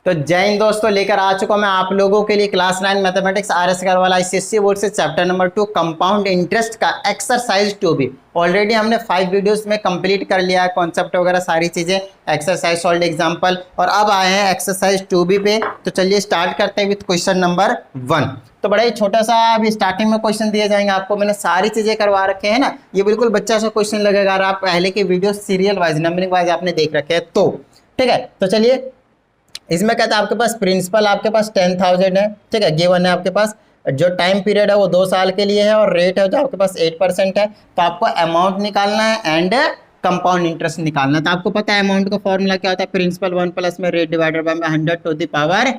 तो जय हिंद दोस्तों, लेकर आ चुका मैं आप लोगों के लिए क्लास 9 मैथमेटिक्स RS वाला ICSE बोर्ड से चैप्टर नंबर 2 कंपाउंड इंटरेस्ट का एक्सरसाइज 2 भी ऑलरेडी हमने 5 वीडियोस में कंप्लीट कर लिया है, कॉन्सेप्ट वगैरह सारी चीजें, एक्सरसाइज सॉल्व एग्जांपल, और अब आए हैं एक्सरसाइज 2B पे। तो चलिए स्टार्ट करते हैं विद क्वेश्चन नंबर 1। तो बड़ा ही छोटा सा अभी स्टार्टिंग में क्वेश्चन दिए जाएंगे आपको, मैंने सारी चीजें करवा रखे हैं ना, ये बिल्कुल बच्चा सा क्वेश्चन लगेगा अगर आप पहले के video serial wise numbering wise आपने देख रखे हैं तो। ठीक है, तो चलिए इसमें कहता है आपके पास प्रिंसिपल आपके पास 10,000 है। ठीक है, गिवन है आपके पास, जो टाइम पीरियड है वो 2 साल के लिए है और रेट है जो आपके पास 8% है। तो आपको अमाउंट निकालना है एंड कंपाउंड इंटरेस्ट निकालना है। तो आपको पता है अमाउंट का फॉर्मूला क्या होता है, प्रिंसिपल 1 प्लस में rate divided by 100 to the power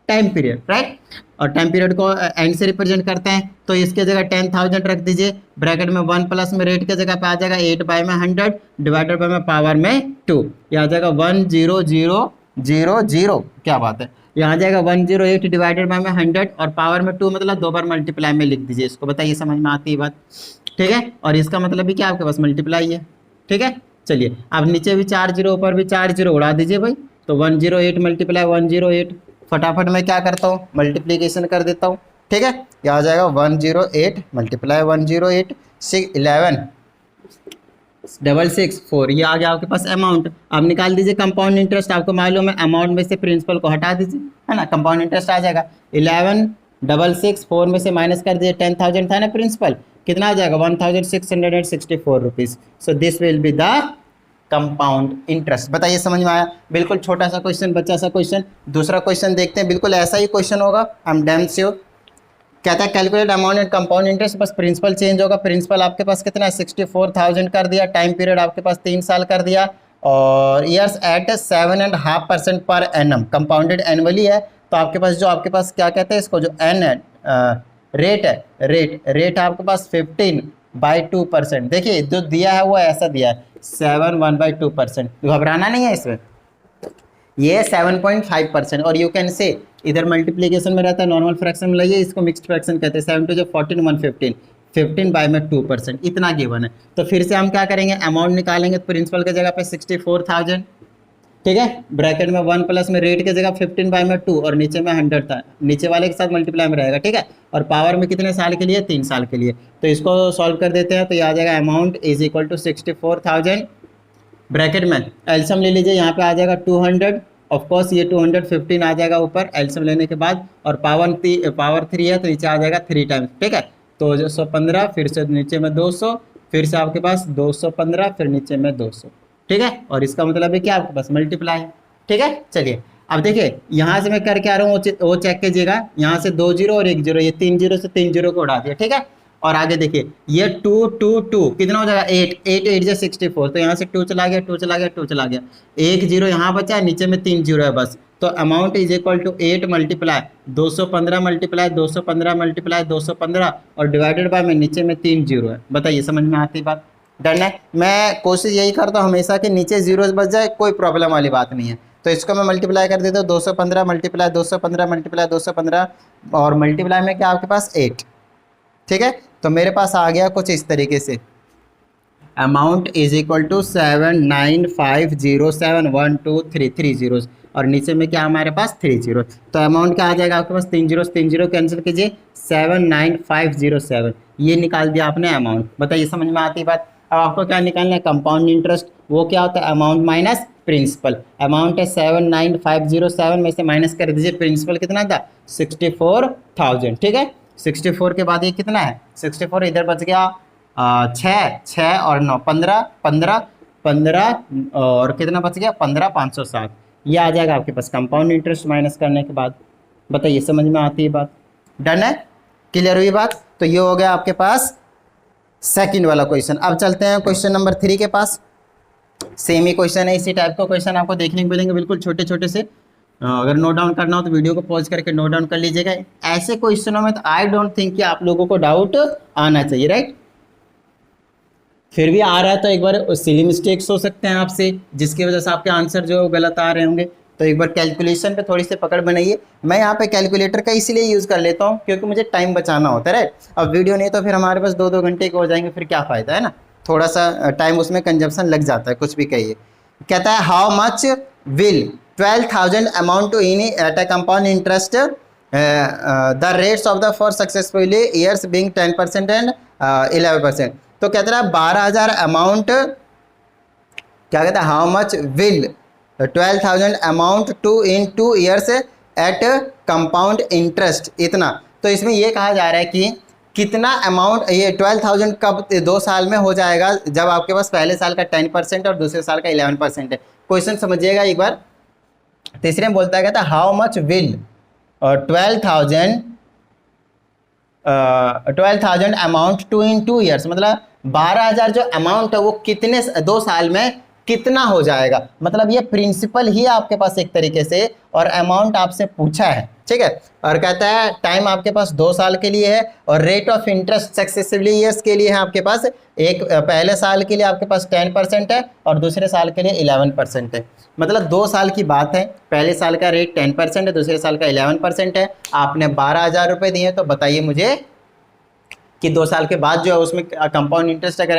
time period, right. और टाइम पीरियड को एंड से रिप्रेजेंट करते हैं, तो इसके जगह 10,000 रख दीजिए, ब्रैकेट में 1 प्लस में रेट के जगह पे आ जाएगा 8 बाय में 100 डिवाइडेड बाय में पावर में 2, ये आ जाएगा 10000। क्या बात है, यहाँ आ जाएगा 108 डिवाइडेड बाय में 100 और पावर में 2, मतलब 2 बार मल्टीप्लाई में लिख दीजिए इसको। बताइए समझ में आती है बात? ठीक है, और इसका मतलब भी क्या आपके पास मल्टीप्लाई है। ठीक है, चलिए अब नीचे भी 4 जीरो ऊपर भी 4 जीरो उड़ा दीजिए भाई, तो 108 मल्टीप्लाई 108, फटाफट मैं क्या करता हूँ मल्टीप्लीकेशन कर देता हूँ। ठीक है, ये आ जाएगा 108 मल्टीप्लाई 108 11 664, ये आ गया आपके पास अमाउंट। अब निकाल दीजिए कंपाउंड इंटरेस्ट, आपको मालूम है अमाउंट में से प्रिंसिपल को हटा दीजिए, है ना, कंपाउंड इंटरेस्ट आ जाएगा 11,664 में से माइनस कर दीजिए 10,000 था ना प्रिंसिपल, कितना आ जाएगा 1,664 rupees. So this will be the compound interest. बताइए समझ में आया? बिल्कुल छोटा सा क्वेश्चन, बच्चा सा क्वेश्चन। दूसरा क्वेश्चन देखते हैं, बिल्कुल ऐसा ही क्वेश्चन होगा, आई एम डैम श्योर। कहता है calculate amount and compound interest, बस प्रिंसिपल चेंज होगा। प्रिंसिपल आपके पास कितना है 64,000 कर दिया, टाइम पीरियड आपके पास 3 साल कर दिया, और years eight 7.5% per annum, compounded annually है। तो आपके पास जो आपके पास क्या कहते हैं इसको, जो एन है रेट है, रेट आपके पास 15/2%। देखिए जो दिया है वो ऐसा दिया है 7/1/2%, घबराना नहीं है इसमें, ये 7.5%। और यू कैन से इधर मल्टीप्लीकेशन में रहता है, नॉर्मल फ्रैक्शन में लाइए, इसको मिक्स्ड फ्रैक्शन कहते हैं। 7 टू 14 115, 15 बाय में 2%, इतना गिवन है। तो फिर से हम क्या करेंगे, अमाउंट निकालेंगे। तो प्रिंसिपल के जगह पे 64,000, ठीक है, ब्रैकेट में 1 प्लस में रेट के जगह 15 बाय में 2 और नीचे में 100 था, नीचे वाले के साथ मल्टीप्लाई में रहेगा। ठीक है, और पावर में कितने साल के लिए, 3 साल के लिए। तो इसको सॉल्व कर देते हैं, तो ये आ जाएगा amount is equal to 64,000, bracket में एल्सियम ले लीजिए, यहाँ पे आ जाएगा 200, ऑफ कोर्स ये 215 आ जाएगा ऊपर एल्सियम लेने के बाद, और पावर 3 है तो नीचे आ जाएगा 3 टाइम्स। ठीक है, तो 115, फिर से नीचे में 200, फिर से आपके पास 215, फिर नीचे में 200। ठीक है, और इसका मतलब है कि आपके पास मल्टीप्लाई है। ठीक है, चलिए अब देखिए यहाँ से मैं करके आ रहा हूँ, वो चेक कीजिएगा, यहाँ से 2 जीरो और 1 जीरो, ये 3 जीरो से 3 जीरो को उड़ा दिया। ठीक है, और आगे देखिए ये 2 2 2 कितना हो जाएगा 8 8 8 से 64, तो यहाँ से 2 चला गया 2 चला गया 2 चला गया, 1 जीरो यहाँ बचा है, नीचे में 3 जीरो है बस। तो amount is equal to 8 multiply 215 multiply 215 multiply 215 और डिवाइडेड बाय में नीचे में 3 जीरो है। बताइए समझ में आती बात? डन है। मैं कोशिश यही करता हूँ हमेशा कि नीचे जीरो बच जाए, कोई प्रॉब्लम वाली बात नहीं है। तो इसको मैं मल्टीप्लाई कर देता हूँ, 215 मल्टीप्लाई 215 मल्टीप्लाई 215 और मल्टीप्लाई में क्या आपके पास 8। ठीक है, तो मेरे पास आ गया कुछ इस तरीके से, amount is equal to 79507 3 zeros और नीचे में क्या हमारे पास 3 जीरो। तो अमाउंट क्या आ जाएगा आपके पास, 3 जीरो कैंसिल कीजिए, 79507, ये निकाल दिया आपने अमाउंट। बताइए समझ में आती बात? अब आपको क्या निकालना है, कंपाउंड इंटरेस्ट। वो क्या होता है, अमाउंट माइनस प्रिंसिपल। अमाउंट है 79507 में से माइनस कर दीजिए प्रिंसिपल कितना था 64,000। ठीक है, 64 के बाद ये कितना है 64, इधर बच गया 6 और 9 15 और कितना बच गया 15,507, ये आ जाएगा आपके पास कंपाउंड इंटरेस्ट माइनस करने के बाद। बताइए समझ में आती है बात? डन है, क्लियर हुई बात? तो ये हो गया आपके पास सेकंड वाला क्वेश्चन। अब चलते हैं क्वेश्चन नंबर 3 के पास। सेम ही क्वेश्चन है, इसी टाइप का क्वेश्चन आपको देखने को मिलेंगे, बिल्कुल छोटे छोटे से। अगर नोट डाउन करना हो तो वीडियो को पॉज करके नोट डाउन कर लीजिएगा। ऐसे क्वेश्चनों में तो आई डोंट थिंक कि आप लोगों को डाउट आना चाहिए, राइट। फिर भी आ रहा है तो एक बार सिली मिस्टेक्स हो सकते हैं आपसे, जिसकी वजह से आपके आंसर जो गलत आ रहे होंगे, तो एक बार कैलकुलेशन पे थोड़ी सी पकड़ बनाइए। मैं यहाँ पे कैलकुलेटर का इसलिए यूज़ कर लेता हूँ क्योंकि मुझे टाइम बचाना होता है, राइट। अब वीडियो नहीं तो फिर हमारे पास 2-2 घंटे के हो जाएंगे, फिर क्या फ़ायदा है ना, थोड़ा सा टाइम उसमें कंजप्शन लग जाता है, कुछ भी कहिए। कहता है how much will 12,000 amount to in at a compound interest the rates of the for successfully years being 10% and 11%। तो कहते हैं 12,000 अमाउंट, क्या कहता है, how much will 12,000 amount to in 2 years at compound interest, इतना। तो इसमें ये कहा जा रहा है कि कितना अमाउंट, ये 12,000 कब 2 साल में हो जाएगा, जब आपके पास पहले साल का 10% और दूसरे साल का 11% है। क्वेश्चन समझिएगा एक बार। तीसरे में बोलता है, कहता है how much will 12,000 amount to in 2 years, मतलब 12,000 जो अमाउंट है वो कितने 2 साल में कितना हो जाएगा। मतलब ये प्रिंसिपल ही आपके पास एक तरीके से, और अमाउंट आपसे पूछा है, ठीक है। और कहता है टाइम आपके पास 2 साल के लिए है, और rate of interest successively years के लिए है आपके पास, एक पहले साल के लिए आपके पास 10% है और दूसरे साल के लिए 11% है। मतलब 2 साल की बात है, पहले साल का रेट 10% है, दूसरे साल का 11% है। आपने 12,000 रुपये दिए, तो बताइए मुझे कि 2 साल के बाद जो है उसमें कंपाउंड इंटरेस्ट अगर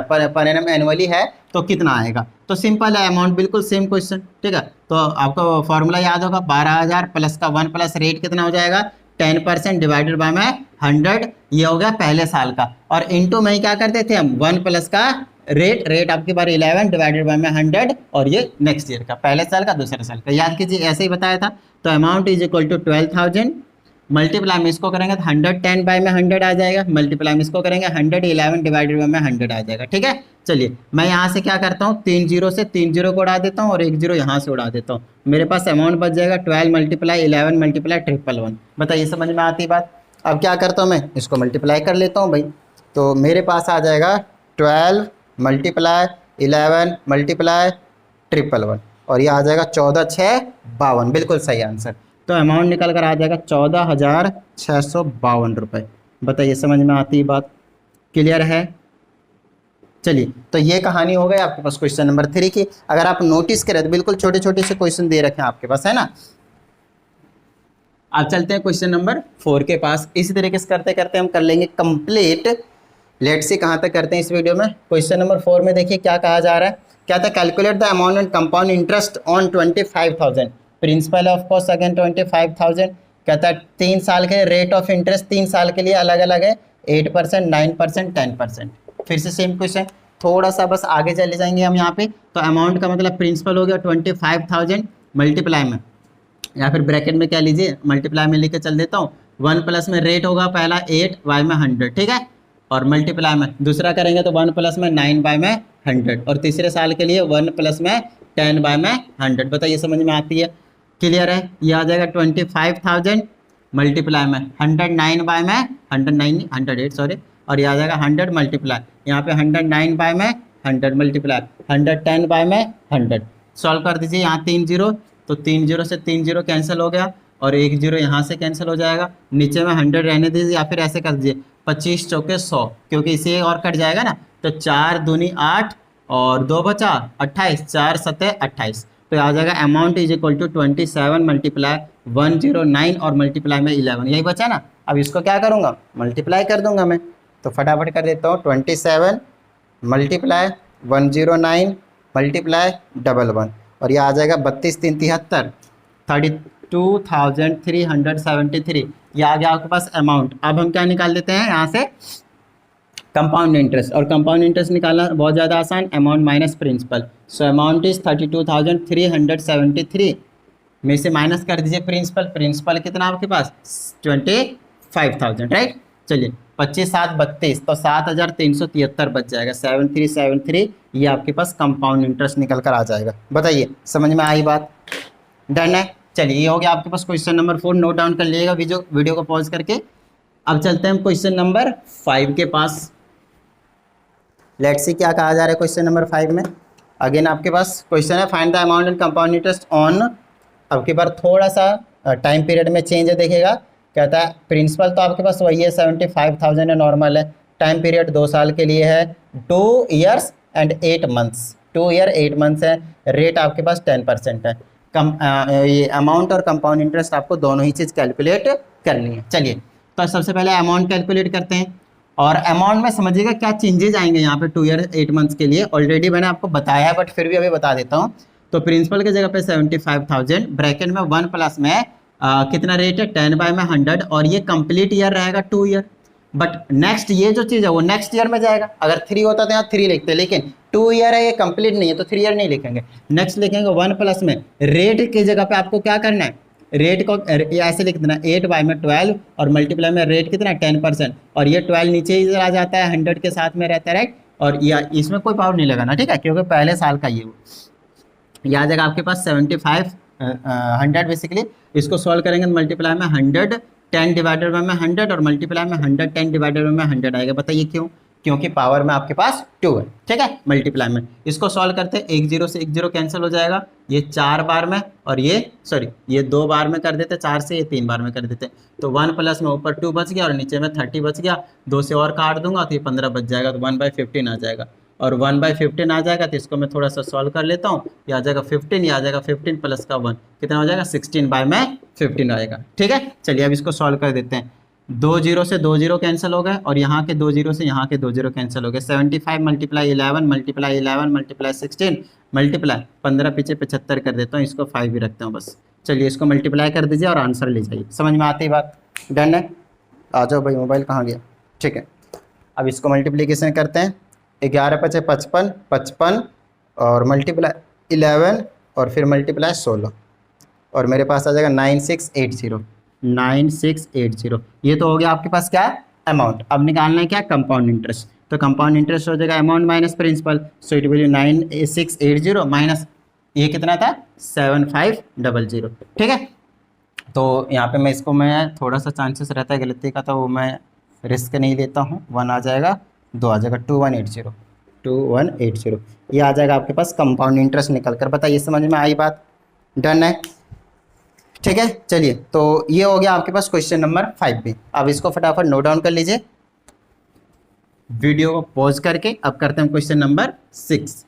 पर एनम एनुअली है तो कितना आएगा। तो सिंपल है, अमाउंट बिल्कुल सेम क्वेश्चन, ठीक है। तो आपको फॉर्मूला याद होगा, 12,000 प्लस का 1 प्लस रेट कितना हो जाएगा, 10% डिवाइडेड बाय में 100, ये हो गया पहले साल का। और इंटू में क्या करते थे हम, 1 प्लस का रेट आपके बार 11 डिवाइडेड बाय में 100, और ये नेक्स्ट ईयर का, पहले साल का दूसरे साल का, याद कीजिए, ऐसे ही बताया था। तो amount is equal to 12,000 multiply में इसको करेंगे तो 110 बाय में 100 आ जाएगा, मल्टीप्लाई में इसको करेंगे 111 डिवाइडेड बाय में 100 आ जाएगा, ठीक है। चलिए मैं यहाँ से क्या करता हूँ, 3 जीरो से 3 जीरो को उड़ा देता हूँ और 1 जीरो यहाँ से उड़ा देता हूँ। मेरे पास अमाउंट बच जाएगा 12 मल्टीप्लाई 11 मल्टीप्लाई 111। बताइए समझ में आती बात। अब क्या करता हूँ, मैं इसको मल्टीप्लाई कर लेता हूँ भाई। तो मेरे पास आ जाएगा 12 मल्टीप्लाई 11 मल्टीप्लाई 111, और ये आ जाएगा 14,652, बिल्कुल सही आंसर। तो अमाउंट निकल कर आ जाएगा 14,652 रुपये। बताइए समझ में आती बात, क्लियर है। चलिए तो ये कहानी हो गई आपके पास क्वेश्चन नंबर 3 की। अगर आप नोटिस करें तो बिल्कुल छोटे छोटे से क्वेश्चन दे रखे हैं आपके पास, है ना। अब चलते हैं क्वेश्चन नंबर 4 के पास। इसी तरीके से करते करते हम कर लेंगे कंप्लीट। लेट्स सी कहाँ तक करते हैं इस वीडियो में। क्वेश्चन नंबर 4 में देखिए क्या कहा जा रहा है, क्या था, calculate the amount and compound interest on 25,000 principle of cost again 25,000। कहता है 3 साल के रेट ऑफ इंटरेस्ट 3 साल के लिए अलग अलग है, 8%, 9%, 10%। फिर से सेम क्वेश्चन, थोड़ा सा बस आगे चले जाएंगे हम यहाँ पे। तो अमाउंट का मतलब प्रिंसिपल हो गया 25,000 मल्टीप्लाई में, या फिर ब्रैकेट में क्या लीजिए, मल्टीप्लाई में लेके चल देता हूँ। 1 प्लस में रेट होगा पहला 8 बाय में 100, ठीक है। और मल्टीप्लाई में दूसरा करेंगे तो 1 प्लस में 9 बाय में 100, और तीसरे साल के लिए 1 प्लस में 10 बाय में 100। बताइए समझ में आती है, क्लियर है। ये आ जाएगा 25,000 मल्टीप्लाई में 109 बाय में 108 सॉरी, और ये आ जाएगा 100 मल्टीप्लाई, यहाँ पे 109 बाय में 100 मल्टीप्लाई 110 बाय में 100। सॉल्व कर दीजिए, यहाँ 3 जीरो, तो 3 जीरो से 3 जीरो कैंसिल हो गया, और 1 जीरो यहाँ से कैंसिल हो जाएगा। नीचे में 100 रहने दीजिए, या फिर ऐसे कर दीजिए 25 चौके 100, क्योंकि इसे और कट जाएगा ना। तो 4 दूनी 8 और 2 बचा 28, 4 सत्ते 28। तो आ जाएगा amount is equal to 27 multiply 109 और मल्टीप्लाई में 11, यही बचा ना। अब इसको क्या करूँगा, मल्टीप्लाई कर दूंगा मैं। तो फटाफट कर देता हूँ, 27 मल्टीप्लाई 109 मल्टीप्लाई 11, और ये आ जाएगा 32 3 73, 32,373। ये आ गया आपके पास अमाउंट। अब हम क्या निकाल देते हैं यहाँ से, कंपाउंड इंटरेस्ट। और कंपाउंड इंटरेस्ट निकालना बहुत ज़्यादा आसान, amount minus principal. So amount is 32,373 में से माइनस कर दीजिए प्रिंसिपल। प्रिंसिपल कितना आपके पास 25,000, राइट। चलिए 25 7 32, तो 7,373 बच जाएगा, 7373। ये आपके पास कंपाउंड इंटरेस्ट निकल कर आ जाएगा। बताइए समझ में आई बात, डन है। चलिए ये हो गया आपके पास क्वेश्चन नंबर 4, नोट डाउन कर लीजिएगा वीडियो को पॉज करके। अब चलते हैं क्वेश्चन नंबर 5 के पास। लेट्स सी क्या कहा जा रहा है क्वेश्चन नंबर 5 में। अगेन आपके पास क्वेश्चन है, find the amount and compound interest on. अब की बार थोड़ा सा टाइम पीरियड में चेंज है, देखिएगा। कहता है प्रिंसिपल तो आपके पास वही है 75,000 है, नॉर्मल है। टाइम पीरियड 2 साल के लिए है, 2 years and 8 months, 2 year 8 months है। रेट आपके पास 10% है। ये अमाउंट और कंपाउंड इंटरेस्ट आपको दोनों ही चीज़ कैलकुलेट करनी है। चलिए तो सबसे पहले अमाउंट कैलकुलेट करते हैं। और अमाउंट में समझिएगा क्या चेंजेज आएंगे यहाँ पे 2 ईयर 8 मंथ्स के लिए। ऑलरेडी मैंने आपको बताया है, बट फिर भी अभी बता देता हूँ। तो प्रिंसिपल की जगह पे 75,000 ब्रैकेट में 1 प्लस में कितना रेट है 10/100 और ये कंप्लीट ईयर रहेगा 2 ईयर। बट नेक्स्ट ये जो चीज़ है वो नेक्स्ट ईयर में जाएगा। अगर 3 होता तो यहाँ 3 लिखते, लेकिन 2 ईयर है, ये कंप्लीट नहीं है तो 3 ईयर नहीं लिखेंगे। नेक्स्ट लिखेंगे 1 प्लस में रेट की जगह पे आपको क्या करना है, रेट को ऐसे लिख देना 8/12 और मल्टीप्लाई में रेट कितना 10%, और ये 12 नीचे ही चला जाता है 100 के साथ में रहता है, राइट। और इसमें कोई पावर नहीं लगाना, ठीक है, क्योंकि पहले साल का ये वो आ जाएगा आपके पास 75 100 बेसिकली। इसको सॉल्व करेंगे तो मल्टीप्लाई में 100 10 डिवाइडेड बाय में 100 और मल्टीप्लाई में 100 10 डिवाइडेड बाय में 100 आएगा। बताइए क्यों? क्योंकि पावर में आपके पास 2 है, ठीक है। मल्टीप्लाई में इसको सॉल्व करते हैं, 1 0 से 1 0 कैंसिल हो जाएगा, ये 4 बार में और ये 2 बार में कर देते, 4 से ये 3 बार में कर देते। तो 1 प्लस में ऊपर 2 बच गया और नीचे में 30 बच गया, 2 से और काट दूंगा तो ये 15 बच जाएगा, तो 1/15 आ जाएगा। और 1/15 आ जाएगा तो इसको मैं थोड़ा सा सॉल्व कर लेता हूँ, ये आ जाएगा 15, ये आ जाएगा 15 प्लस का 1 कितना हो जाएगा 16/15 आएगा, ठीक है। चलिए अब इसको सॉल्व कर देते हैं। 2 0 से 2 0 कैंसिल हो गए और यहाँ के 2 0 से यहाँ के 2 0 कैंसिल हो गए। 75 मल्टीप्लाई 11 मल्टीप्लाई 11 मल्टीप्लाई 16 मल्टीप्लाई 15 पीछे 75 कर देता हूँ, इसको 5 भी रखता हूँ बस। चलिए इसको मल्टीप्लाई कर दीजिए और आंसर ले जाइए। समझ में आती बात? डन है? आ जाओ भाई, मोबाइल कहाँ गया? ठीक है, अब इसको मल्टीप्लीकेशन करते हैं। 11 × 5 = 55 और मल्टीप्लाई 11 और फिर मल्टीप्लाई 16 और मेरे पास आ जाएगा 9680। ये तो हो गया आपके पास क्या अमाउंट। अब निकालना है क्या कंपाउंड इंटरेस्ट। तो कंपाउंड इंटरेस्ट हो जाएगा amount minus principal, so it will 9680 minus ये कितना था 7500, ठीक है। तो यहाँ पे मैं थोड़ा सा चांसेस रहता है गलती का, तो वो मैं रिस्क नहीं लेता हूँ। 1 आ जाएगा, 2 आ जाएगा, 2180 ये आ जाएगा आपके पास कंपाउंड इंटरेस्ट निकल कर। बताइए समझ में आई बात? डन है, ठीक है। चलिए तो ये हो गया आपके पास क्वेश्चन नंबर 5 भी। अब इसको फटाफट नोट डाउन कर लीजिए, वीडियो को पॉज करके। अब करते हैं क्वेश्चन नंबर 6।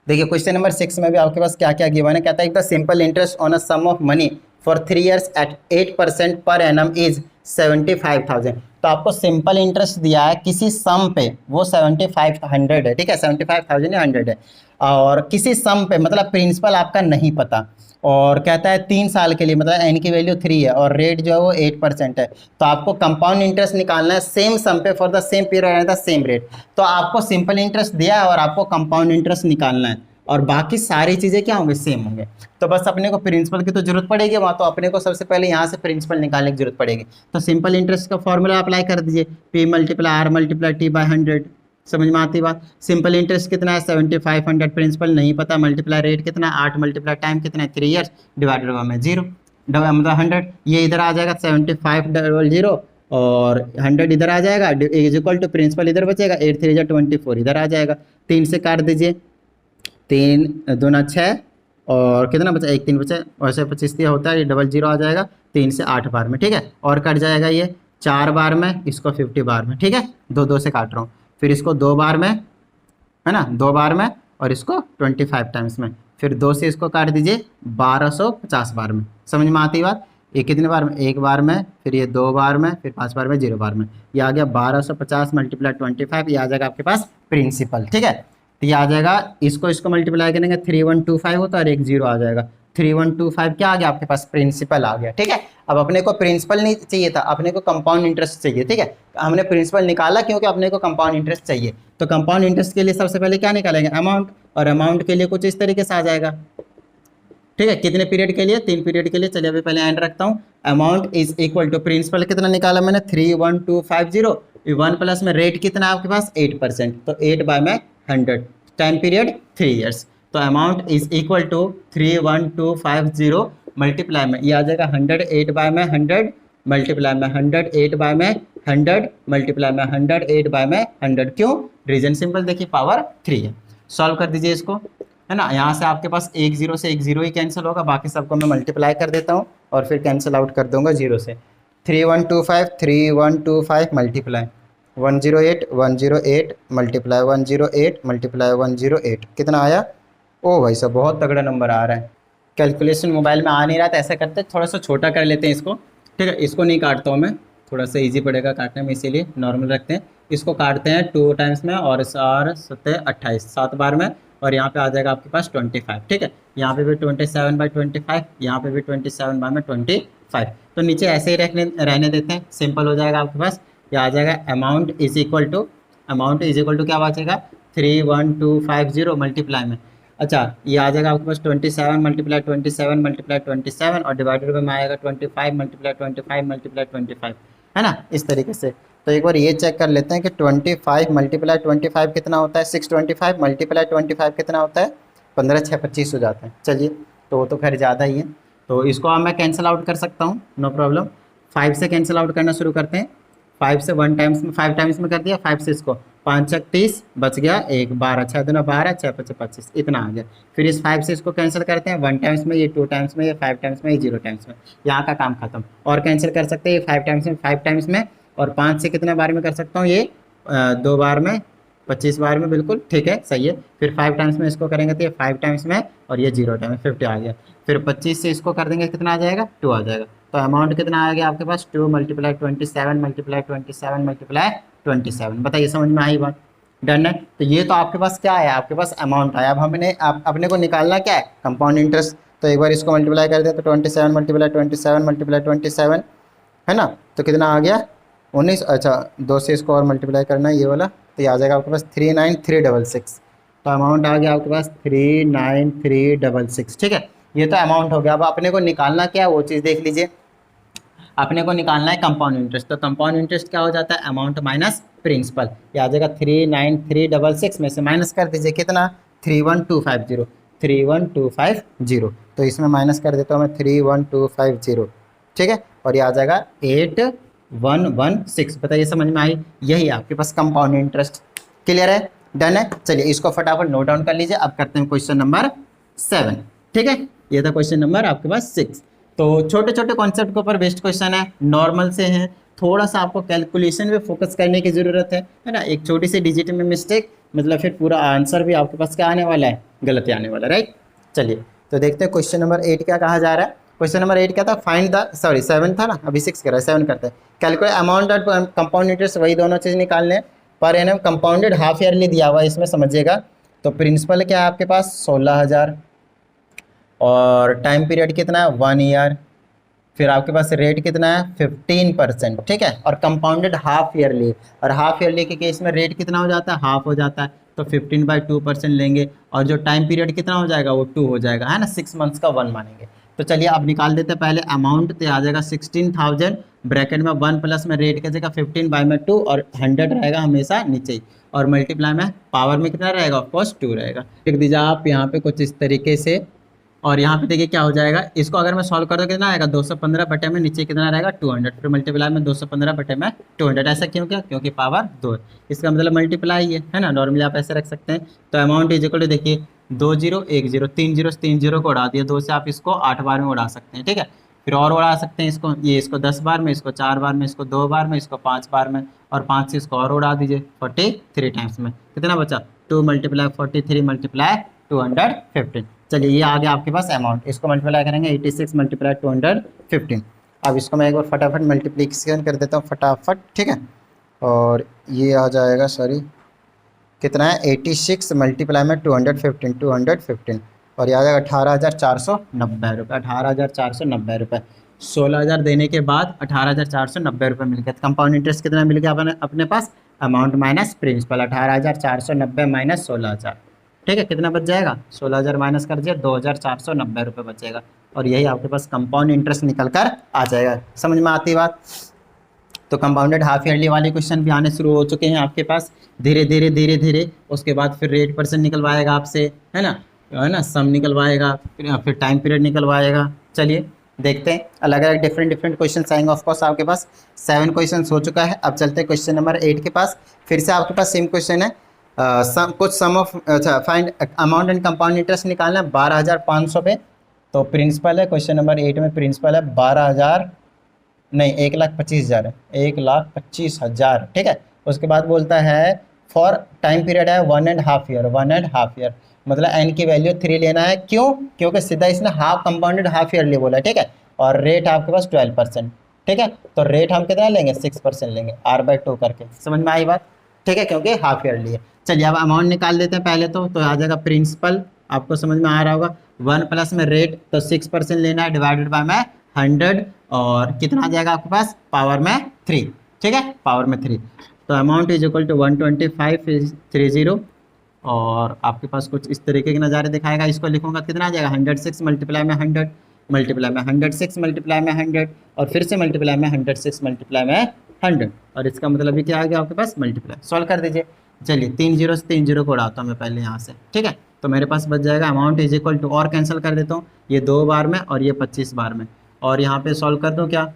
देखिए क्वेश्चन नंबर 6 में भी आपके पास क्या क्या गिवन है। कहता है the simple interest on a sum of money for 3 years at 8% per annum is 75,000। तो आपको सिंपल इंटरेस्ट दिया है किसी सम पे, वो 7500 है, ठीक है, 75,100 है। और किसी सम पे मतलब प्रिंसिपल आपका नहीं पता, और कहता है 3 साल के लिए, मतलब एन की वैल्यू 3 है और रेट जो है वो 8% है। तो आपको कंपाउंड इंटरेस्ट निकालना है सेम सम पे for the same period and the same rate. तो आपको सिंपल इंटरेस्ट दिया है और आपको कंपाउंड इंटरेस्ट निकालना है, और बाकी सारी चीज़ें क्या होंगे सेम होंगे। तो बस अपने को प्रिंसिपल की तो जरूरत पड़ेगी वहाँ, तो अपने को सबसे पहले यहाँ से प्रिंसिपल निकालने की जरूरत पड़ेगी। तो सिंपल इंटरेस्ट का फॉर्मूला अप्लाई कर दीजिए, P × R × T/100। समझ में आती बात? सिंपल इंटरेस्ट कितना है 7500, प्रिंसिपल नहीं पता, मल्टीप्लाई रेट कितना 8 मल्टीप्लाई टाइम कितना है 3 years डिवाइडेड बाय में 0 मतलब 100। ये इधर आ जाएगा 7500 और 100 इधर आ जाएगा, इज इक्वल टू प्रिंसिपल इधर बचेगा 8 3 24 इधर आ जाएगा। 3 से काट दीजिए, 3 2 6 और कितना बचा 1 3 बचा, वैसे 25 दिया होता है, ये 00 आ जाएगा 3 से 8 बार में, ठीक है। और कट जाएगा ये 4 बार में, इसको 50 बार में, ठीक है। 2 2 से काट रहा हूँ, फिर इसको 2 बार में, है ना, 2 बार में और इसको 25 टाइम्स में, फिर 2 से इसको काट दीजिए 1250 बार में। समझ में आती बात? ये कितने बार में? 1 बार में, फिर ये 2 बार में, फिर 5 बार में, 0 बार में। ये आ गया 1250 मल्टीप्लाई 25, ये आ जाएगा आपके पास प्रिंसिपल, ठीक है। तो ये आ जाएगा, इसको मल्टीप्लाई करेंगे 3125 होता है और एक 0 आ जाएगा। 3125 क्या आ गया आपके पास? प्रिंसिपल आ गया, ठीक है। अब अपने को प्रिंसिपल नहीं चाहिए था, अपने को कंपाउंड इंटरेस्ट चाहिए, ठीक है। हमने प्रिंसिपल निकाला क्योंकि अपने को कंपाउंड इंटरेस्ट चाहिए। तो कंपाउंड इंटरेस्ट के लिए सबसे पहले क्या निकालेंगे? अमाउंट, और अमाउंट के लिए कुछ इस तरीके से आ जाएगा, ठीक है। कितने पीरियड के लिए? 3 पीरियड के लिए। चलिए अभी पहले एंड रखता हूँ। Amount is equal to principal कितना निकाला मैंने 31250, 1 प्लस में रेट कितना है आपके पास 8%, तो 8/100, टाइम पीरियड 3 years। तो amount is equal to 31250 multiply में ये आ जाएगा 100 8/100 मल्टीप्लाई में 100 8/100 मल्टीप्लाई में 100 8/100। क्यों? रीजन सिंपल, देखिए पावर 3 है। सॉल्व कर दीजिए इसको, है ना। यहाँ से आपके पास 1 0 से 1 0 ही कैंसिल होगा, बाकी सबको मैं मल्टीप्लाई कर देता हूँ और फिर कैंसिल आउट कर दूंगा 0 से। 3125 मल्टीप्लाई 108 मल्टीप्लाई 108 मल्टीप्लाई 108 कितना आया? ओ भाई साहब बहुत तगड़ा नंबर आ रहा है। कैलकुलेशन मोबाइल में आ नहीं रहा था, ऐसा करते थोड़ा सा छोटा कर लेते हैं इसको, ठीक है। इसको नहीं काटता हूँ मैं, थोड़ा सा इजी पड़ेगा काटने में, इसीलिए नॉर्मल रखते हैं। इसको काटते हैं 2 टाइम्स में और 28 7 बार में, और यहाँ पे आ जाएगा आपके पास 25। ठीक है, यहाँ पे भी 27/25, यहाँ पे भी 27/25। तो नीचे ऐसे ही रहने देते हैं, सिंपल हो जाएगा आपके पास। यह आ जाएगा अमाउंट इज इक्वल टू क्या बचेगा 31,250 मल्टीप्लाई में। अच्छा, ये आ जाएगा आपके पास 27 और डिवाइडेड में आएगा 25 × 25 × 25 है ना, इस तरीके से। तो एक बार ये चेक कर लेते हैं कि 25 × 25 कितना होता है। 625 × 25 कितना होता है 15 6 25 हो जाता है। चलिए, तो वो तो खैर ज़्यादा ही है, तो इसको अब मैं कैंसिल आउट कर सकता हूँ, नो प्रॉब्लम। 5 से कैंसिल आउट करना शुरू करते हैं। 5 से 1 टाइम्स में 5 टाइम्स में कर दिया, 5 से इसको 5 × 30 बच गया 1, 12 6 दूना 12 6 5 25 इतना आ गया। फिर इस 5 से इसको कैंसिल करते हैं, 1 टाइम्स में, ये 2 टाइम्स में, ये 5 टाइम्स में, ये 0 टाइम्स में, यहाँ का काम खत्म। और कैंसिल कर सकते हैं ये 5 टाइम्स में 5 टाइम्स में, और 5 से कितने बार में कर सकता हूँ ये 2 बार में 25 बार में, बिल्कुल ठीक है, सही है। फिर 5 टाइम्स में इसको करेंगे तो ये 5 टाइम्स में, और ये 0 टाइम में 50 आ गया। फिर 25 से इसको कर देंगे कितना आ जाएगा 2 आ जाएगा। तो अमाउंट कितना आ गया आपके पास 2 × 27 बताइए, समझ में आई बात? डन है। तो ये तो आपके पास क्या है, आपके पास अमाउंट आया। अब हमने अपने को निकालना क्या है, कंपाउंड इंटरेस्ट। तो एक बार इसको मल्टीप्लाई कर दें तो 27 × 27 है ना, तो कितना आ गया 19। अच्छा, 2 से इसको और मल्टीप्लाई करना है ये वाला, तो ये आ जाएगा आपके पास 39,366। तो अमाउंट आ गया आपके पास 39,366। ठीक है, ये तो अमाउंट हो गया। अब अपने को निकालना क्या है वो चीज़ देख लीजिए। अपने को निकालना है कंपाउंड इंटरेस्ट। तो कंपाउंड इंटरेस्ट क्या हो जाता है, अमाउंट माइनस प्रिंसिपल। ये आ जाएगा 39,366 में से माइनस कर दीजिए कितना 31,250। तो इसमें माइनस कर देता हूँ मैं 31,250। ठीक है, और ये आ जाएगा 8,116। बताइए, समझ में आई? यही आपके पास कंपाउंड इंटरेस्ट। क्लियर है, डन है। चलिए, इसको फटाफट नोट डाउन कर लीजिए। अब करते हैं क्वेश्चन नंबर 7। ठीक है, ये था क्वेश्चन नंबर आपके पास 6। तो छोटे छोटे कॉन्सेप्ट के ऊपर बेस्ड क्वेश्चन है, नॉर्मल से हैं, थोड़ा सा आपको कैलकुलेशन पे फोकस करने की ज़रूरत है ना। एक छोटी सी डिजिट में मिस्टेक, मतलब फिर पूरा आंसर भी आपके पास क्या आने वाला है, गलत आने वाला है, राइट। चलिए, तो देखते हैं क्वेश्चन नंबर 8 क्या कहा जा रहा है। क्वेश्चन नंबर 8 क्या था, फाइंड द 7 था ना, अभी 6 कर रहा है, 7 करते हैं। Calculate amount of compound interest, वही दोनों चीज़ निकालने हैं। Per annum compounded half yearly दिया हुआ है, इसमें समझिएगा। तो प्रिंसिपल क्या है आपके पास 16,000, और टाइम पीरियड कितना है 1 ईयर। फिर आपके पास रेट कितना है 15%। ठीक है, और कंपाउंडेड हाफ ईयरली, और हाफ ईयरली के केस में रेट कितना हो जाता है, हाफ हो जाता है। तो 15/2% लेंगे, और जो टाइम पीरियड कितना हो जाएगा वो 2 हो जाएगा, है ना, 6 मंथ्स का 1 मानेंगे। तो चलिए अब निकाल देते हैं पहले अमाउंट। तो आ जाएगा 16,000 ब्रैकेट में 1 प्लस में रेट की जगह 15/2, और 100 रहेगा हमेशा नीचे ही, और मल्टीप्लाई में पावर में कितना रहेगा, ऑफकोर्स 2 रहेगा। लिख दीजिए आप यहाँ पे कुछ इस तरीके से। और यहाँ पे देखिए क्या हो जाएगा, इसको अगर मैं सॉल्व कर दूँ कितना आएगा 215 बटे में नीचे कितना रहेगा 200, फिर मल्टीप्लाई में 215 बटे में 200। ऐसा क्यों क्या, क्योंकि पावर 2 है, इसका मतलब मल्टीप्लाई है ना। नॉर्मली आप ऐसे रख सकते हैं। तो अमाउंट इज इक्वल टू, देखिए 2 0 1 0 3 0 3 0 को उड़ा दिया, 2 से आप इसको 8 बार में उड़ा सकते हैं। ठीक है, फिर और उड़ा सकते हैं इसको, ये इसको 10 बार में, इसको 4 बार में, इसको 2 बार में, इसको 5 बार में, और 5 से इसको और उड़ा दीजिए 43 टाइम्स में। कितना बचा 2 × 43 × 215। चलिए, ये आ गया आपके पास अमाउंट। इसको मल्टीप्लाई करेंगे 86 × 215। अब इसको मैं एक बार फटाफट मल्टीप्लिकेशन कर देता हूँ फटाफट। ठीक है, और ये आ जाएगा, सॉरी कितना है 86 मल्टीप्लाई में 215, और ये आ जाएगा 18,490 रुपये। 18,490 रुपये, 16,000 देने के बाद 18,490 रुपये मिल गया। कंपाउंड इंटरेस्ट कितना मिल गया अपने पास, अमाउंट माइनस प्रिंसिपल 18,490 माइनस 16,000। ठीक है, कितना बच जाएगा 16,000 माइनस कर दिया 2,490 रुपये बचेगा, और यही आपके पास कंपाउंड इंटरेस्ट निकल कर आ जाएगा। समझ में आती बात? तो कंपाउंडेड हाफ ईयरली वाले क्वेश्चन भी आने शुरू हो चुके हैं आपके पास, धीरे धीरे। उसके बाद फिर रेट परसेंट निकलवाएगा आपसे, है ना, सम निकलवाएगा, फिर टाइम पीरियड निकलवाएगा। चलिए देखते हैं, अलग अलग डिफरेंट क्वेश्चन आएंगे ऑफकोर्स आपके पास। 7 क्वेश्चन हो चुका है। अब चलते हैं क्वेश्चन नंबर 8 के पास। फिर से आपके पास सेम क्वेश्चन है, कुछ सम ऑफ, अच्छा, find amount and compound interest निकालना है 12,500 पे। तो प्रिंसिपल है, क्वेश्चन नंबर 8 में प्रिंसिपल है 12,000 नहीं 1,25,000 है, 1,25,000। ठीक है, उसके बाद बोलता है फॉर टाइम पीरियड है 1.5 ईयर, 1.5 ईयर, मतलब एन की वैल्यू 3 लेना है। क्यों, क्योंकि सीधा इसने हाफ कंपाउंडेड हाफ ईयरली बोला। ठीक है, और रेट आपके पास 12%। ठीक है, तो रेट हम कितना लेंगे 6% लेंगे, R/2 करके। समझ में आई बात? ठीक है, क्योंकि हाफ ईयरली है। चलिए अब अमाउंट निकाल देते हैं पहले तो आ जाएगा प्रिंसिपल, आपको समझ में आ रहा होगा, 1 प्लस में रेट तो 6% लेना है डिवाइडेड बाय में 100, और कितना आ जाएगा आपके पास पावर में 3, ठीक है, पावर में 3। तो अमाउंट इज इक्वल टू 125,30, और आपके पास कुछ इस तरीके के नज़ारे दिखाएगा। इसको लिखूंगा कितना आ जाएगा 106 मल्टीप्लाई में 100 मल्टीप्लाई में 106 मल्टीप्लाई में 100 और फिर से मल्टीप्लाई में 106 मल्टीप्लाई में 100, और इसका मतलब भी क्या आ गया आपके पास मल्टीप्लाई। सॉल्व कर दीजिए। चलिए 3 जीरो से 3 जीरो को उड़ाता हूँ मैं पहले यहाँ से, ठीक है। तो मेरे पास बच जाएगा अमाउंट इज इक्वल टू, और कैंसिल कर देता हूँ, ये 2 बार में और ये 25 बार में, और यहाँ पे सॉल्व कर दूँ क्या,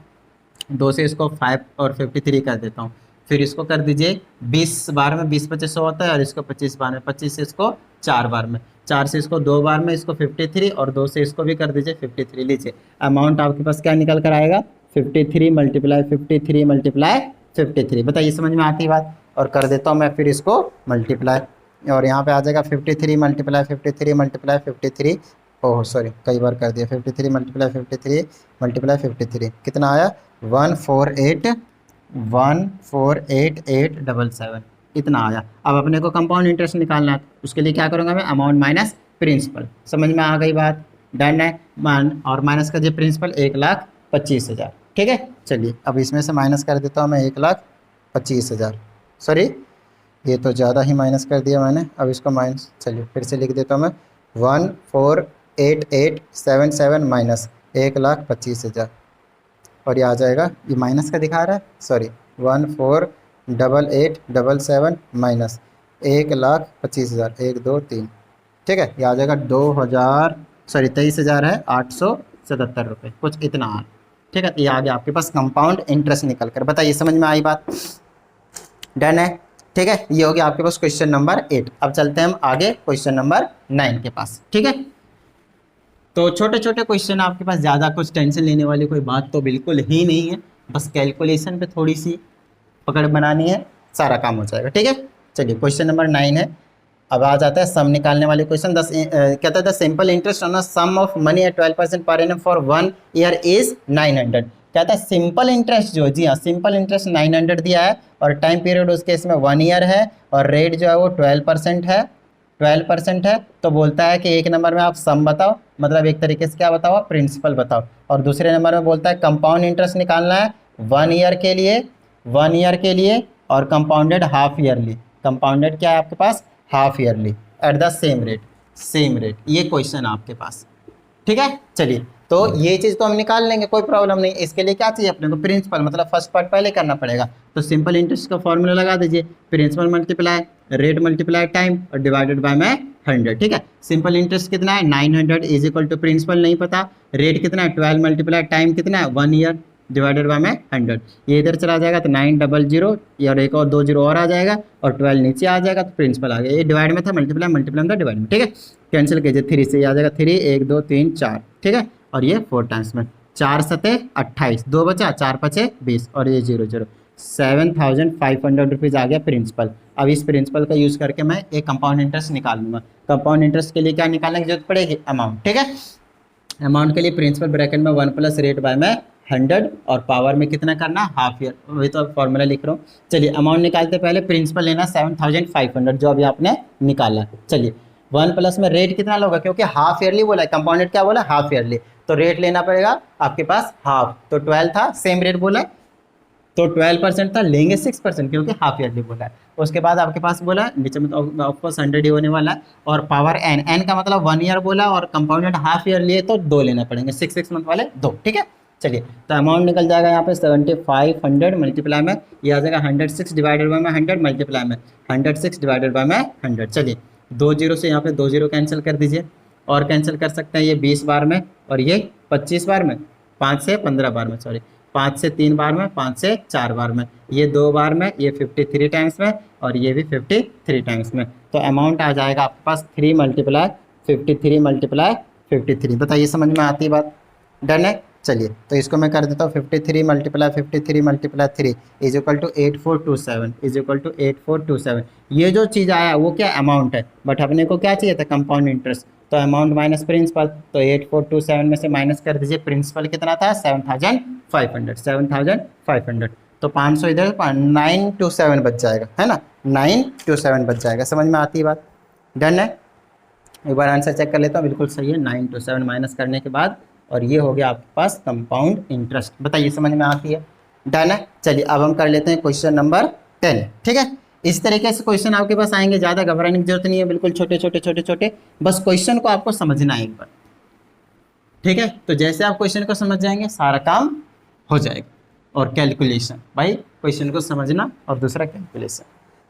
2 से इसको 5 और 53 कर देता हूँ, फिर इसको कर दीजिए 20 बार में, 20 25 होता है, और इसको 25 बार में, 25 से इसको 4 बार में, 4 से इसको 2 बार में, इसको 53, और 2 से इसको भी कर दीजिए 53। लीजिए अमाउंट आपके पास क्या निकल कर आएगा 53 मल्टीप्लाई 53 मल्टीप्लाई 53। बताइए समझ में आती है बात। और कर देता हूँ मैं फिर इसको मल्टीप्लाई, और यहाँ पे आ जाएगा 53 मल्टीप्लाई 53 मल्टीप्लाई 53, ओह सॉरी कई बार कर दिया, 53 मल्टीप्लाई 53 मल्टीप्लाई 53 कितना आया 148,877 इतना आया। अब अपने को कंपाउंड इंटरेस्ट निकालना है, उसके लिए क्या करूँगा मैं, अमाउंट माइनस प्रिंसिपल। समझ में आ गई बात, डन है। और माइनस का जो प्रिंसिपल 1,25,000, ठीक है। चलिए अब इसमें से माइनस कर देता हूँ मैं 1,25,000, सॉरी ये तो ज़्यादा ही माइनस कर दिया मैंने, अब इसको माइनस, चलिए फिर से लिख देता हूँ मैं 148,877 माइनस 1,25,000, और ये आ जाएगा, ये माइनस का दिखा रहा है, सॉरी 148,877 माइनस 1,25,000, 1 2 3, ठीक है, ये आ जाएगा 23,000 है 877 रुपये, कुछ इतना है, ठीक है। ये आ गया आपके पास कंपाउंड इंटरेस्ट निकल कर। बताइए समझ में आई बात, डन है, ठीक है। ये हो गया आपके पास क्वेश्चन नंबर 8। अब चलते हैं हम आगे क्वेश्चन नंबर 9 के पास, ठीक है। तो छोटे छोटे क्वेश्चन आपके पास, ज़्यादा कुछ टेंशन लेने वाली कोई बात तो बिल्कुल ही नहीं है, बस कैलकुलेशन पे थोड़ी सी पकड़ बनानी है, सारा काम हो जाएगा, ठीक है। चलिए क्वेश्चन नंबर 9 है। अब आ जाता है सम निकालने वाले क्वेश्चन। कहता है the simple interest on a sum of money at 12% per annum for 1 year is 900। कहता है सिंपल इंटरेस्ट जो, जी हाँ सिंपल इंटरेस्ट 900 दिया है, और टाइम पीरियड उसके इसमें 1 ईयर है, और रेट जो है वो 12% है, 12% है। तो बोलता है कि एक नंबर में आप सम बताओ, मतलब एक तरीके से क्या बताओ आप प्रिंसिपल बताओ, और दूसरे नंबर में बोलता है कंपाउंड इंटरेस्ट निकालना है 1 ईयर के लिए, 1 ईयर के लिए, और कंपाउंडेड हाफ ईयरली। कंपाउंडेड क्या है आपके पास half yearly at the same rate, same rate. ये क्वेश्चन आपके पास, ठीक है। चलिए तो ये चीज़ तो हम निकाल लेंगे, कोई प्रॉब्लम नहीं। इसके लिए क्या चाहिए अपने को प्रिंसिपल, मतलब फर्स्ट पार्ट पहले करना पड़ेगा। तो सिंपल इंटरेस्ट का फॉर्मूला लगा दीजिए, principal multiply rate multiply time और डिवाइडेड बाय में 100, ठीक है। सिंपल इंटरेस्ट कितना है 900 इज इक्वल टू प्रिंसिपल नहीं पता, रेट कितना है 12 मल्टीप्लाई टाइम कितना है 1 ईयर डिवाइडेड बाय में 100। ये इधर चला जाएगा तो 900 और एक और 2 जीरो और आ जाएगा, और 12 नीचे आ जाएगा तो प्रिंसिपल आ गया। ये डिवाइड में था, मल्टीप्लाई मल्टीप्लाई में था, डिवाइड में, ठीक है। कैंसिल कीजिए 3 से, ये आ जाएगा 3 1 2 3 4, ठीक है। और ये 4 टाइम्स में 4 सते 28, 2 बचा 4 पचे 20, और ये 0 0 7,500 रुपीज़ आ गया प्रिंसिपल। अब इस प्रिंसिपल का यूज़ करके मैं एक कंपाउंड इंटरेस्ट निकाल लूँगा। कंपाउंड इंटरेस्ट के लिए क्या निकालने की जरूरत पड़ेगी अमाउंट, ठीक है। अमाउंट के लिए प्रिंसिपल ब्रैकेट में 1 प्लस रेट बाय में 100, और पावर में कितना करना हाफ ईयर, वही तो फॉर्मूला लिख रहा हूँ। चलिए अमाउंट निकालते पहले प्रिंसिपल लेना 7,500 जो अभी आपने निकाला। चलिए 1 प्लस में रेट कितना लोगे, क्योंकि हाफ ईयरली बोला है, कंपाउंडेड क्या बोला हाफ ईयरली, तो रेट लेना पड़ेगा आपके पास हाफ। तो 12 था, सेम रेट बोला है, तो 12% था, लेंगे 6% क्योंकि हाफ ईयरली बोला है। उसके बाद आपके पास बोला नीचे में तो ऑफकोर्स 100 ही होने वाला है, और पावर एन का मतलब 1 ईयर बोला, और कंपाउंडेड हाफ ईयर लिए तो 2 लेना पड़ेंगे, 6 मंथ वाले 2, ठीक है। चलिए तो अमाउंट निकल जाएगा यहाँ पे 7,500 मल्टीप्लाई में, ये आ जाएगा 106 डिवाइडेड बाय में 100 मल्टीप्लाई में 106 डिवाइडेड बाय में 100। चलिए 2 जीरो से यहाँ पे 2 जीरो कैंसिल कर दीजिए, और कैंसिल कर सकते हैं ये 20 बार में, और ये 25 बार में, 5 से 15 बार में, सॉरी 5 से 3 बार में, 5 से 4 बार में, ये 2 बार में, ये 53 टाइम्स में, और ये भी 53 टाइम्स में। तो अमाउंट आ जाएगा आपके पास 3 मल्टीप्लाई 53 मल्टीप्लाई 53। बताइए समझ में आती है बात, डन है। चलिए तो इसको मैं कर देता हूँ 53 multiply 53 multiply 3 is equal to 8427 is equal to 8427। ये जो चीज़ आया वो क्या अमाउंट है, बट अपने को क्या चाहिए था कंपाउंड इंटरेस्ट, तो अमाउंट माइनस प्रिंसिपल, तो 8427 में से माइनस कर दीजिए, प्रिंसिपल कितना था 7,500। तो 500 इधर 927 बच जाएगा, है ना, 927 बच जाएगा। समझ में आती है बात? डन है। एक बार आंसर चेक कर लेता हूँ, बिल्कुल सही है, 927 माइनस करने के बाद, और ये हो गया आपके पास कंपाउंड इंटरेस्ट। बताइए समझ में आती है? डन है। चलिए अब हम कर लेते हैं क्वेश्चन नंबर 10। ठीक है, इस तरीके से क्वेश्चन आपके पास आएंगे, ज़्यादा घबराने की जरूरत नहीं है, बिल्कुल छोटे छोटे छोटे छोटे, बस क्वेश्चन को आपको समझना है एक बार। ठीक है, तो जैसे आप क्वेश्चन को समझ जाएंगे सारा काम हो जाएगा। और कैलकुलेशन, भाई क्वेश्चन को समझना और दूसरा कैलकुलेशन।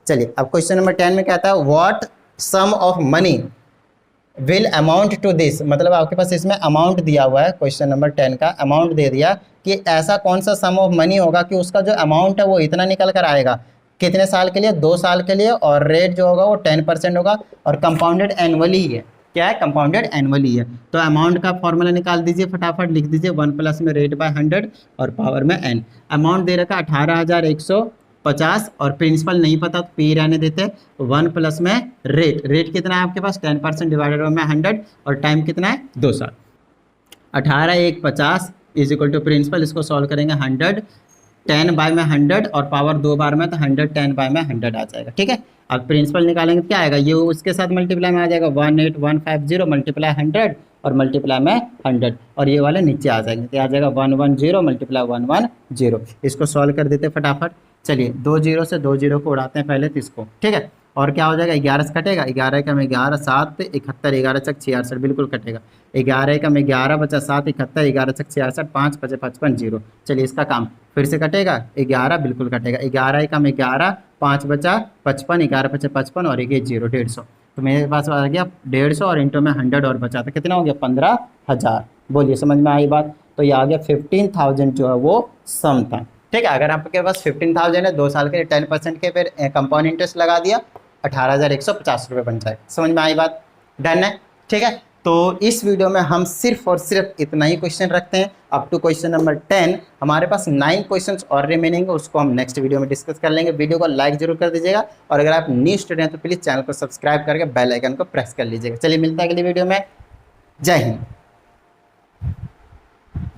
चलिए अब क्वेश्चन नंबर 10 में कहता है what sum of money will amount to this, मतलब आपके पास इसमें अमाउंट दिया हुआ है, क्वेश्चन नंबर 10 का अमाउंट दे दिया कि ऐसा कौन सा सम ऑफ मनी होगा कि उसका जो अमाउंट है वो इतना निकल कर आएगा, कितने साल के लिए, 2 साल के लिए, और रेट जो होगा वो 10% होगा, और कंपाउंडेड एनुअली है। क्या है? कंपाउंडेड एनुअली है। तो अमाउंट का फॉर्मूला निकाल दीजिए, फटाफट लिख दीजिए 1 प्लस में रेट बाय 100 और पावर में n। अमाउंट दे रखा 18,150 और प्रिंसिपल नहीं पता तो पी रहने देते, 1 प्लस में रेट कितना है आपके पास, 10% डिवाइडेड में 100, और टाइम कितना है, 2 साल। 18,150 इज इक्वल टू प्रिंसिपल, इसको सॉल्व करेंगे 100 10 बाय में 100 और पावर 2 बार में, तो 100 10 बाय में 100 आ जाएगा। ठीक है, अब प्रिंसिपल निकालेंगे क्या आएगा, ये उसके साथ मल्टीप्लाई में आ जाएगा 18150 मल्टीप्लाई 100 और मल्टीप्लाई में 100, और ये वाले नीचे आ जाएंगे, तो आ जाएगा 110 मल्टीप्लाई 110। इसको सॉल्व कर देते फटाफट। चलिए 2 0 से 2 0 को उड़ाते हैं पहले तो इसको। ठीक है, और क्या हो जाएगा, 11 से कटेगा, 11 का में 11 7 71, 11 चक 66 बिल्कुल कटेगा, 11 का में 11 बचा 7 71, 11 चक 66, 5 5 55 0। चलिए इसका काम फिर से कटेगा, 11 बिल्कुल कटेगा, 11 का में 11, 5 बचा 55, 11 बचा 55 और 1 0, 150। तो मेरे पास आ गया 150 और इंटू में 100 और बचा, तो कितना हो गया, 15,000। बोलिए समझ में आई बात? तो ये आ गया 15,000 जो है वो सम था। ठीक है, अगर आपके पास 15,000 है, 2 साल के लिए 10% के फिर कंपाउंड इंटरेस्ट लगा दिया, 18,150 रुपये बन जाएगा। समझ में आई बात? डन है। ठीक है, तो इस वीडियो में हम सिर्फ और सिर्फ इतना ही क्वेश्चन रखते हैं, अप टू क्वेश्चन नंबर 10। हमारे पास 9 क्वेश्चंस और रिमेनिंग है, उसको हम नेक्स्ट वीडियो में डिस्कस कर लेंगे। वीडियो को लाइक जरूर कर दीजिएगा, और अगर आप न्यू स्टूडेंट हैं तो प्लीज़ चैनल को सब्सक्राइब करके बेल आइकन को प्रेस कर लीजिएगा। चलिए मिलता है अगली वीडियो में। जय हिंद।